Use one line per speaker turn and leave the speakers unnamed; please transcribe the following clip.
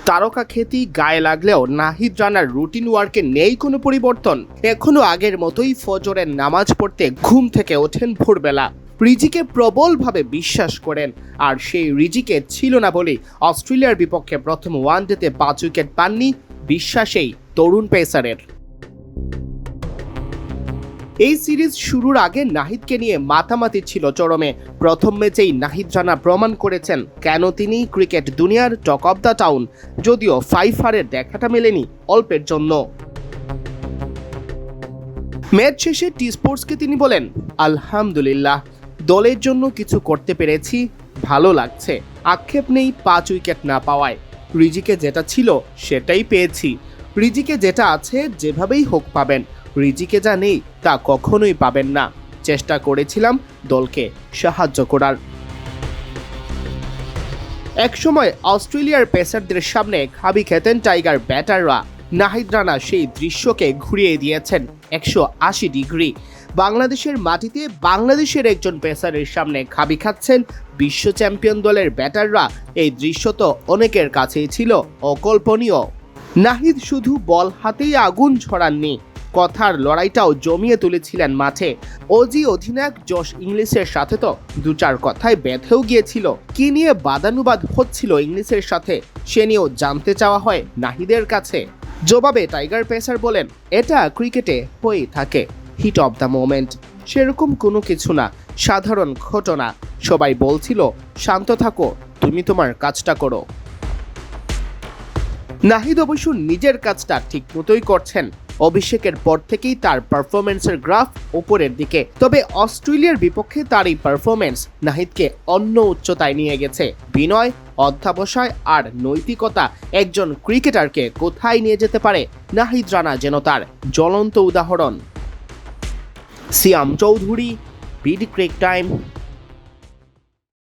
তারকা খ্যাতি গায়ে লাগলেও নাহিদ রানার রুটিন ওয়ার্কে নেই কোনো পরিবর্তন। এখনো আগের মতোই ফজরের নামাজ পড়তে ঘুম থেকে ওঠেন ভোরবেলা, রিজিকে প্রবলভাবে বিশ্বাস করেন। আর সেই রিজিকে ছিল না বলেই অস্ট্রেলিয়ার বিপক্ষে প্রথম ওয়ানডেতে 5 উইকেট পাননি বিশ্বাসেই তরুণ পেসারের। এই সিরিজ শুরুর আগে নাহিদকে নিয়ে মাতামাতি ছিল চরমে। প্রথম ম্যাচেই নাহিদ রানা প্রমাণ করেছেন কেন তিনি ক্রিকেট দুনিয়ার টক অব দ্য টাউন, যদিও ফাইফারের দেখাটা মেলেনি অল্পের জন্য। ম্যাচ শেষে টি স্পোর্টসকে তিনি বলেন, আলহামদুলিল্লাহ, দলের জন্য কিছু করতে পেরেছি, ভালো লাগছে। আক্ষেপ নেই 5 উইকেট না পাওয়ায়। রিজিকে যেটা ছিল সেটাই পেয়েছি। রিজিকে যেটা আছে যেভাবেই হোক পাবেন, রিজিকে যা নেই তা কখনোই পাবেন না। চেষ্টা করেছিলাম দলকে সাহায্য করার। একসময় অস্ট্রেলিয়ার পেসারদের সামনে খাবি খেতেন টাইগার ব্যাটাররা। নাহিদ রানা সেই দৃশ্যকে ঘুরিয়ে দিয়েছেন 180 ডিগ্রি। বাংলাদেশের মাটিতে বাংলাদেশের একজন পেসারের সামনে খাবি খাচ্ছেন বিশ্ব চ্যাম্পিয়ন দলের ব্যাটাররা। এই দৃশ্য তো অনেকের কাছেই ছিল অকল্পনীয়। নাহিদ শুধু বল হাতেই আগুন ছড়াননি, কথার লড়াইটাও জমিয়ে তুলেছিলেন মাঠে। অজি অধিনায়ক জশ ইংলিশের সাথে তো 2-4 কথায় বেঁধেও গিয়েছিল। কি নিয়ে বাদানুবাদ হচ্ছিল ইংলিশের সাথে সে নিয়েও জানতে চাওয়া হয় নাহিদের কাছে। জবাবে টাইগার পেসার বলেন, এটা ক্রিকেটে হয়েই থাকে, হিট অফ দ্য মোমেন্ট। সেরকম কোনো কিছু না, সাধারণ ঘটনা। সবাই বলছিল শান্ত থাকো, তুমি তোমার কাজটা করো। নাহিদ অবশ্য নিজের কাজটা ঠিক মতোই করছেন। অভিষেকের পর থেকেই তার পারফরমেন্সের গ্রাফ উপরের দিকে। তবে অস্ট্রেলিয়ার বিপক্ষে তার এই পারফরমেন্স নাহিদকে অন্য উচ্চতায় নিয়ে গেছে। বিনয়, অধ্যবসায় আর নৈতিকতা একজন ক্রিকেটারকে কোথায় নিয়ে যেতে পারে, নাহিদ রানা যেন তার জ্বলন্ত উদাহরণ। সিয়াম চৌধুরী, বিডি ক্রিক টাইম।